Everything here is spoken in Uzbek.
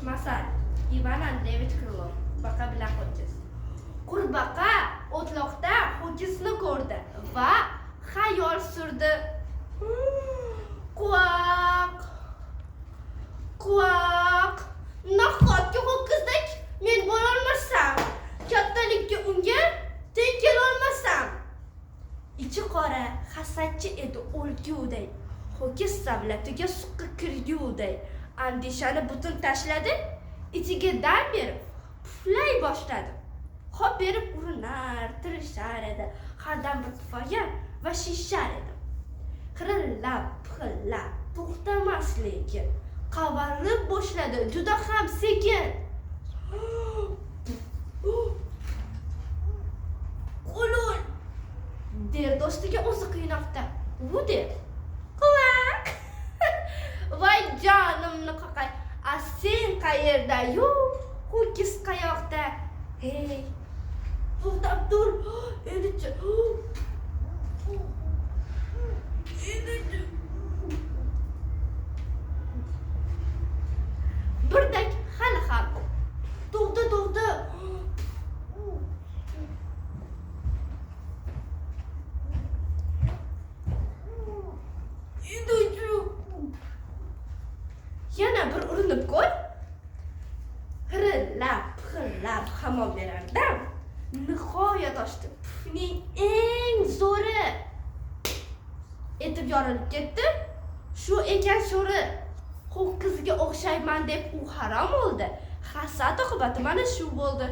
Masal Ivan Andreyevich Krylov baqa bilan ho'kiz. Qurbaqa o'tloqda ho'kizni ko'rdi va xayol surdi. Quaq, quaq. Nahotki ho'kizdek men bo'lolmasam, kattalikka unga teng kelolmasam. Ichi qora, hasadchi edi o'lguday. Ho'kiz savlatiga suqqa kirguday. Andishani butun tashladi, ichiga dam berib puflay boshladi. Hop berib urinar, tirishar edi. Hardan bir tufagan va shishar edi. Xirillab, pixillab, to'xtamas lekin. Qavarib boshladi, juda ham sekin. Qo'lul der do'stiga o'zi qiynoqda. U der. Quvaaq. Voy jonimni qoqay. A sen qayerda? Yo'q, ho'kiz qayoqda? Hey. To'xtab tur. Elichi. Birdak hali ham. To'xta. Yana bir urinib ko'r. Xirillab hamon berardam. Nihoyat ochdi. Pufning eng zo'ri etib yorilib ketdi. Shu ekan sho'ri. Ho'kizga o'xshayman deb u harom oldi. Hasad oqibati mana shu bo'ldi.